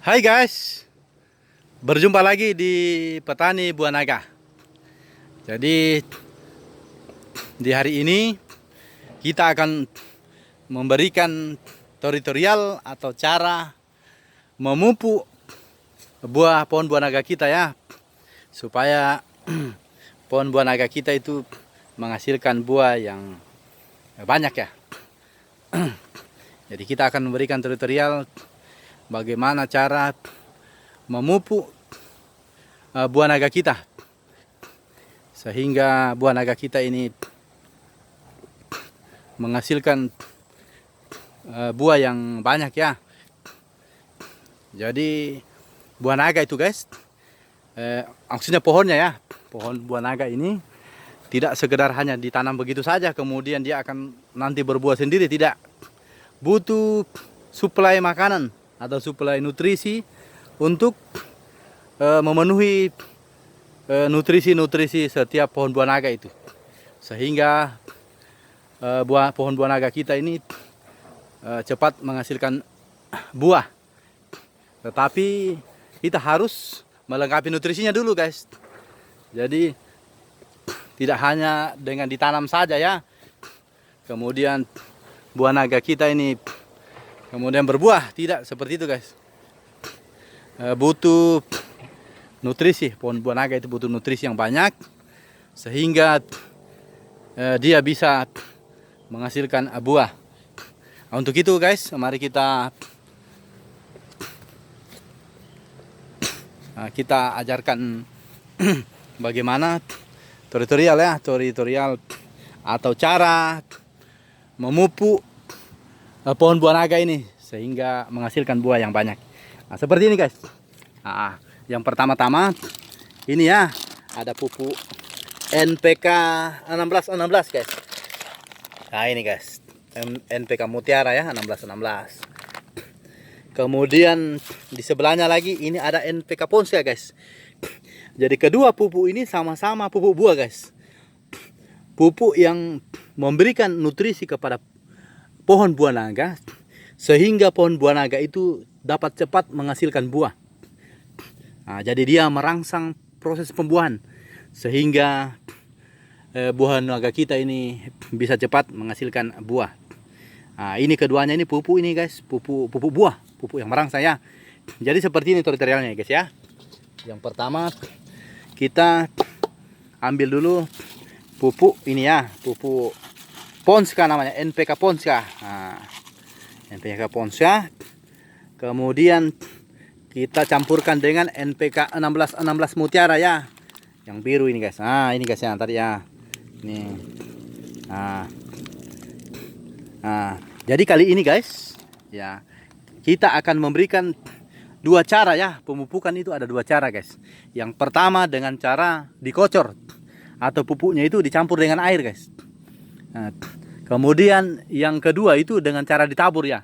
Hai guys, berjumpa lagi di Petani Buah Naga. Jadi di hari ini kita akan memberikan tutorial atau cara memupuk pohon buah naga kita ya, supaya pohon buah naga kita itu menghasilkan buah yang banyak ya. Jadi kita akan memberikan tutorial bagaimana cara memupuk buah naga kita sehingga buah naga kita ini menghasilkan buah yang banyak ya. Jadi buah naga itu guys, maksudnya pohonnya ya, pohon buah naga ini tidak sekedar hanya ditanam begitu saja kemudian dia akan nanti berbuah sendiri, tidak. Butuh suplai makanan atau suplai nutrisi untuk memenuhi nutrisi-nutrisi setiap pohon buah naga itu, sehingga pohon buah naga kita ini cepat menghasilkan buah. Tetapi kita harus melengkapi nutrisinya dulu guys. Jadi tidak hanya dengan ditanam saja ya, kemudian buah naga kita ini kemudian berbuah, tidak seperti itu guys. Butuh nutrisi, pohon buah naga itu butuh nutrisi yang banyak sehingga dia bisa menghasilkan buah. Untuk itu guys, mari kita ajarkan bagaimana tutorial atau cara memupuk pohon buah naga ini sehingga menghasilkan buah yang banyak. Nah, seperti ini guys. Yang pertama-tama ini ya, ada pupuk NPK 1616 guys. Nah ini guys, NPK Mutiara ya, 1616. Kemudian di sebelahnya lagi ini ada NPK Ponska guys. Jadi kedua pupuk ini sama-sama pupuk buah guys. Pupuk yang memberikan nutrisi kepada pohon buah naga sehingga pohon buah naga itu dapat cepat menghasilkan buah. Jadi dia merangsang proses pembuahan sehingga buah naga kita ini bisa cepat menghasilkan buah. Ini keduanya ini pupuk ini guys, pupuk buah, pupuk yang merangsang ya. Jadi seperti ini tutorialnya guys ya. Yang pertama kita ambil dulu pupuk ini ya, pupuk Ponska namanya, NPK Ponska. NPK Ponska. Kemudian kita campurkan dengan NPK 1616 Mutiara ya, yang biru ini guys. Ini guys ya tadi ya. Ini. Jadi kali ini guys, ya kita akan memberikan dua cara ya, pemupukan itu ada dua cara guys. Yang pertama dengan cara dikocor atau pupuknya itu dicampur dengan air guys. Kemudian yang kedua itu dengan cara ditabur ya.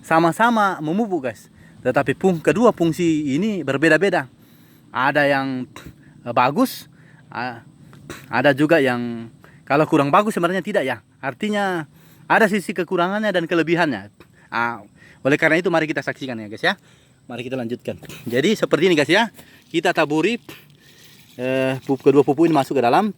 Sama-sama memupuk guys, tetapi kedua fungsi ini berbeda-beda. Ada yang bagus, ada juga yang kalau kurang bagus sebenarnya tidak ya. Artinya ada sisi kekurangannya dan kelebihannya. Oleh karena itu mari kita saksikan ya guys ya. Mari kita lanjutkan. Jadi seperti ini guys ya. Kita taburi kedua pupuk ini masuk ke dalam.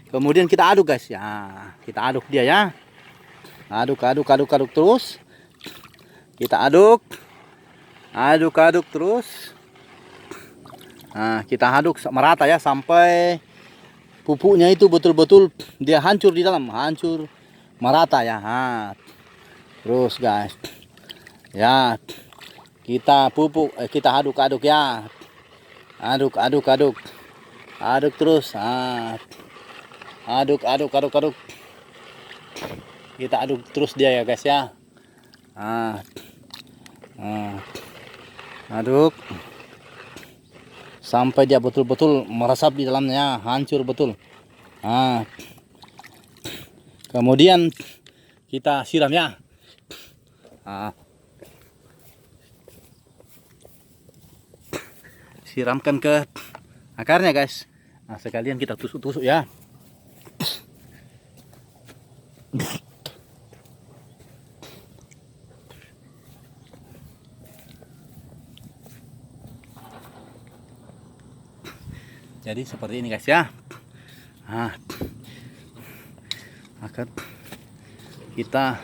Kemudian kita aduk guys ya. Kita aduk dia ya. Aduk terus. Kita aduk terus. Kita aduk merata ya sampai pupuknya itu betul-betul dia hancur di dalam, hancur merata ya. Terus guys. Ya. Kita pupuk, kita aduk ya. Aduk terus. Aduk. Kita aduk terus dia ya guys ya. Aduk sampai dia betul-betul meresap di dalamnya, hancur betul. Kemudian kita siram ya. Siramkan ke akarnya guys. Sekalian kita tusuk-tusuk ya. Jadi seperti ini guys ya. Nah, akan kita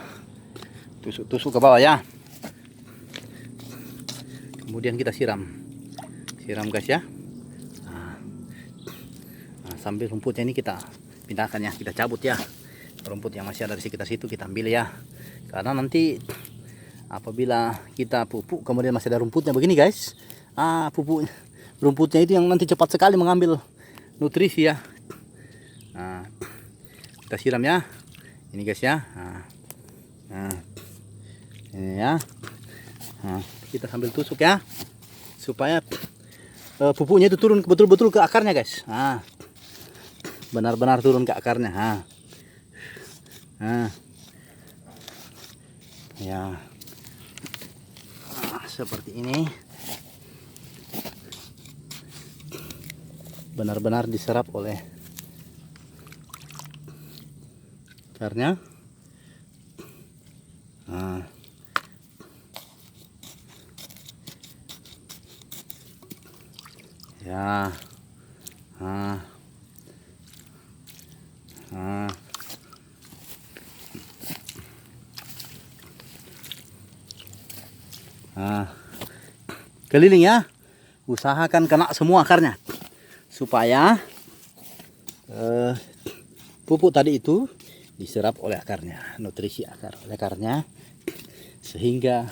tusuk-tusuk ke bawah ya. Kemudian kita siram guys ya. Nah, sambil rumputnya ini kita pindahkan ya, kita cabut ya. Rumput yang masih ada di sekitar situ kita ambil ya. Karena nanti apabila kita pupuk kemudian masih ada rumputnya begini guys, pupuk rumputnya itu yang nanti cepat sekali mengambil nutrisi ya. Nah, kita siram ya, ini guys ya. Nah, ini ya. Nah, kita sambil tusuk ya, supaya pupuknya itu turun betul-betul ke akarnya guys. Nah, benar-benar turun ke akarnya. Ya, seperti ini. Benar-benar diserap oleh akarnya. Ya. Keliling ya, usahakan kena semua akarnya supaya pupuk tadi itu diserap oleh akarnya, nutrisi oleh akarnya, sehingga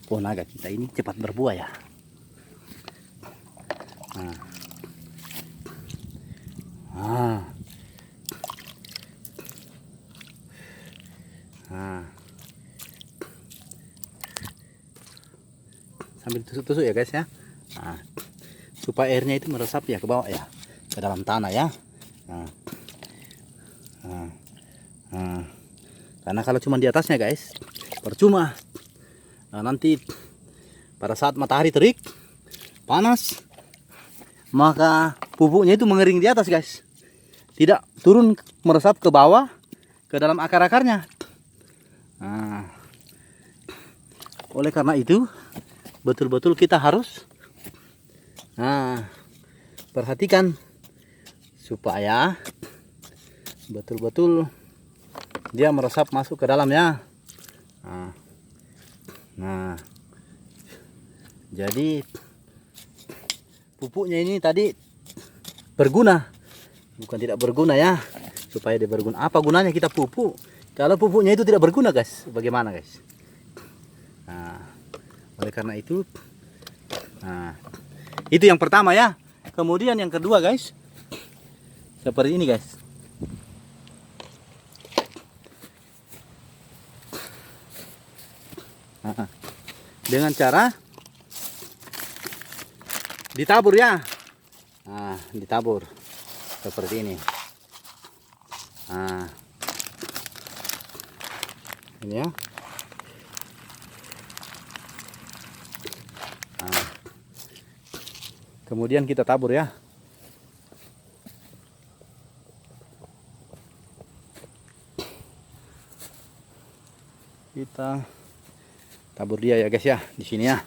pohon naga kita ini cepat berbuah ya. Sambil tusuk-tusuk ya guys ya. Supaya airnya itu meresap ya ke bawah ya, ke dalam tanah ya. Karena kalau cuma di atasnya guys, percuma. Nanti pada saat matahari terik, panas, maka pupuknya itu mengering di atas guys, tidak turun meresap ke bawah ke dalam akar-akarnya. Oleh karena itu betul-betul kita harus perhatikan supaya betul-betul dia meresap masuk ke dalamnya. Jadi pupuknya ini tadi berguna, bukan tidak berguna ya. Supaya dia berguna, apa gunanya kita pupuk kalau pupuknya itu tidak berguna guys? Bagaimana guys? Oleh karena itu, itu yang pertama ya. Kemudian yang kedua guys, seperti ini guys. Dengan cara ditabur ya. Ditabur seperti ini. Ini ya. Kemudian kita tabur ya. Kita tabur dia ya guys ya, di sini ya.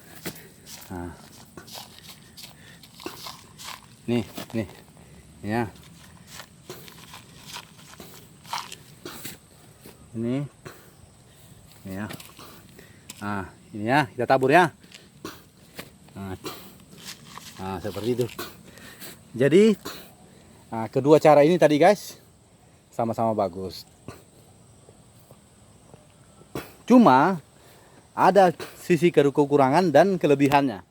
Nih ya. Ini ya. Ini ya, kita tabur ya. Seperti itu. Jadi kedua cara ini tadi guys sama-sama bagus. Cuma ada sisi kekurangan dan kelebihannya.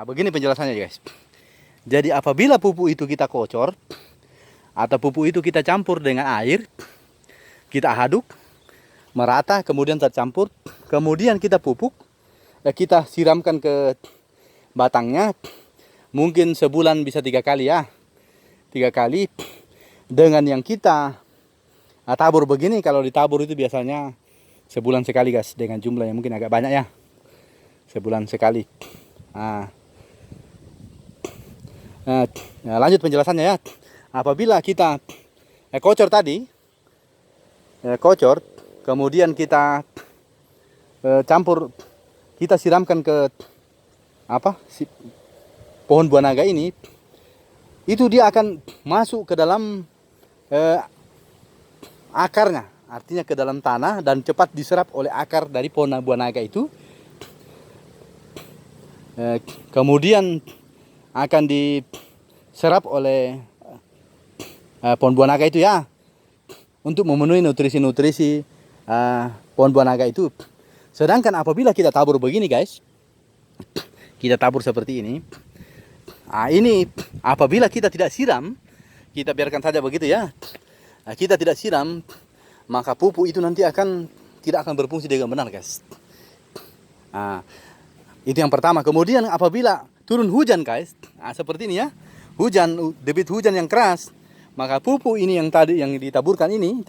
Begini penjelasannya guys. Jadi apabila pupuk itu kita kocor atau pupuk itu kita campur dengan air, kita aduk merata, kemudian tercampur, kemudian kita pupuk, kita siramkan ke batangnya. Mungkin sebulan bisa 3 kali ya, 3 kali. Dengan yang kita tabur begini, kalau ditabur itu biasanya sebulan sekali guys, dengan jumlah yang mungkin agak banyak ya, sebulan sekali. Lanjut penjelasannya ya. Apabila kita kocor tadi, kocor, kemudian kita campur, kita siramkan ke pohon buah naga ini, itu dia akan masuk ke dalam akarnya, artinya ke dalam tanah, dan cepat diserap oleh akar dari pohon buah naga itu. Kemudian akan diserap oleh pohon buah naga itu ya, untuk memenuhi nutrisi-nutrisi pohon buah naga itu. Sedangkan apabila kita tabur begini guys, kita tabur seperti ini. Ini apabila kita tidak siram, kita biarkan saja begitu ya. Kita tidak siram, maka pupuk itu nanti tidak akan berfungsi dengan benar guys. Itu yang pertama. Kemudian apabila turun hujan guys, seperti ini ya, debit hujan yang keras, maka pupuk ini yang tadi yang ditaburkan ini,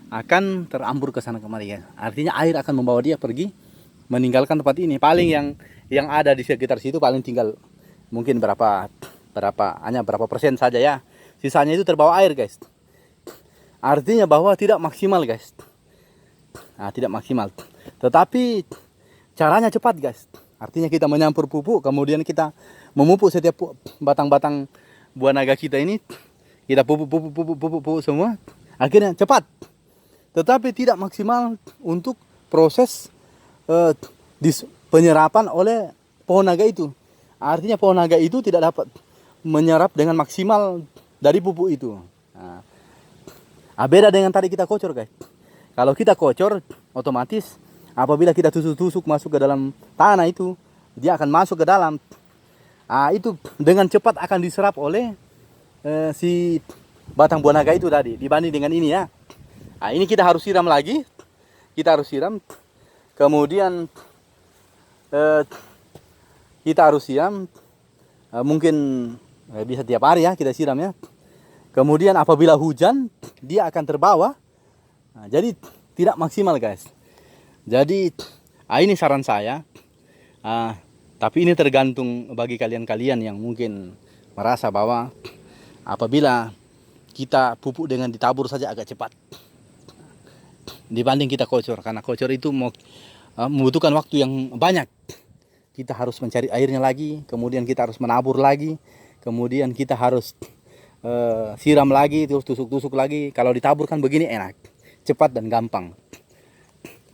akan terambur ke sana kemari ya. Artinya air akan membawa dia pergi, meninggalkan tempat ini. Paling yang ada di sekitar situ paling tinggal mungkin hanya berapa persen saja ya. Sisanya itu terbawa air guys. Artinya bahwa tidak maksimal guys. Tidak maksimal. Tetapi caranya cepat guys. Artinya kita menyampur pupuk, kemudian kita memupuk setiap batang-batang buah naga kita ini. Kita pupuk semua. Akhirnya cepat. Tetapi tidak maksimal untuk proses penyerapan oleh pohon naga itu. Artinya pohon naga itu tidak dapat menyerap dengan maksimal dari pupuk itu. Beda dengan tadi kita kocor guys. Kalau kita kocor, otomatis apabila kita tusuk-tusuk masuk ke dalam tanah itu, dia akan masuk ke dalam. Itu dengan cepat akan diserap oleh si batang buah naga itu tadi, dibanding dengan ini ya. Ini kita harus siram lagi. Kita harus siram. Kemudian kita harus siram. Mungkin bisa tiap hari ya kita siram ya. Kemudian apabila hujan, dia akan terbawa. Jadi tidak maksimal guys. Jadi ini saran saya. Tapi ini tergantung bagi kalian-kalian yang mungkin merasa bahwa apabila kita pupuk dengan ditabur saja agak cepat dibanding kita kocor. Karena kocor itu membutuhkan waktu yang banyak. Kita harus mencari airnya lagi, kemudian kita harus menabur lagi, kemudian kita harus siram lagi, terus tusuk-tusuk lagi. Kalau ditabur kan begini enak, cepat dan gampang.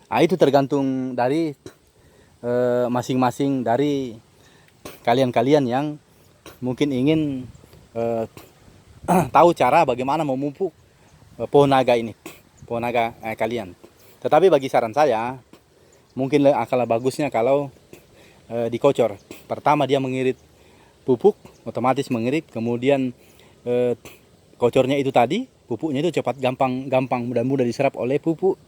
Itu tergantung dari masing-masing dari kalian-kalian yang mungkin ingin tahu cara bagaimana memupuk pohon naga ini, pohon naga kalian. Tetapi bagi saran saya, mungkin akan bagusnya kalau dikocor. Pertama dia mengirit pupuk, otomatis mengirit, kemudian kocornya itu tadi, pupuknya itu cepat gampang mudah diserap oleh pupuk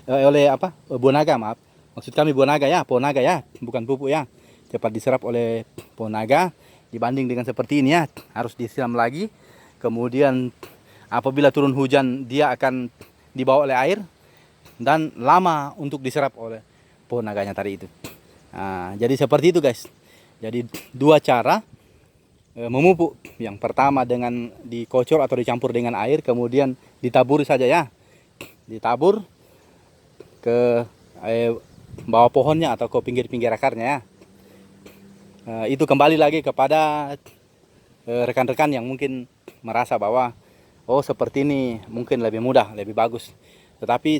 buah naga, maaf. Maksud kami buah naga ya, pohon naga ya, bukan pupuk ya. Cepat diserap oleh pohon naga dibanding dengan seperti ini ya, harus disiram lagi. Kemudian apabila turun hujan dia akan dibawa oleh air dan lama untuk diserap oleh pohon naganya tadi itu. Jadi seperti itu guys. Jadi dua cara memupuk. Yang pertama dengan dikocor atau dicampur dengan air, kemudian ditaburi saja ya. Ditabur ke bawah pohonnya atau ke pinggir-pinggir akarnya ya. Itu kembali lagi kepada rekan-rekan yang mungkin merasa bahwa seperti ini mungkin lebih mudah, lebih bagus. Tetapi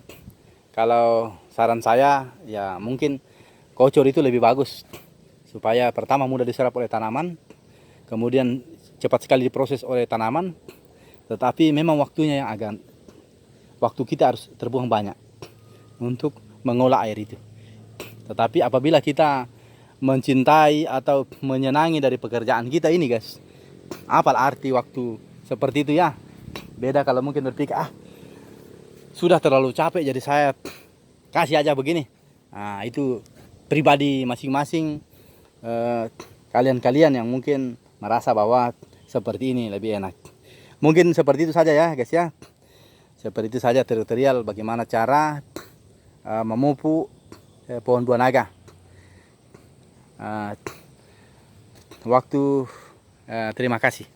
kalau saran saya ya mungkin kocor itu lebih bagus, supaya pertama mudah diserap oleh tanaman, kemudian cepat sekali diproses oleh tanaman. Tetapi memang waktunya yang waktu kita harus terbuang banyak untuk mengolah air itu. Tetapi apabila kita mencintai atau menyenangi dari pekerjaan kita ini guys, apa arti waktu seperti itu ya. Beda kalau mungkin berpikir sudah terlalu capek jadi saya kasih aja begini. Itu pribadi masing-masing kalian-kalian yang mungkin merasa bahwa seperti ini lebih enak. Mungkin seperti itu saja ya guys ya. Seperti itu saja tutorial bagaimana cara memupuk pohon buah naga. Terima kasih.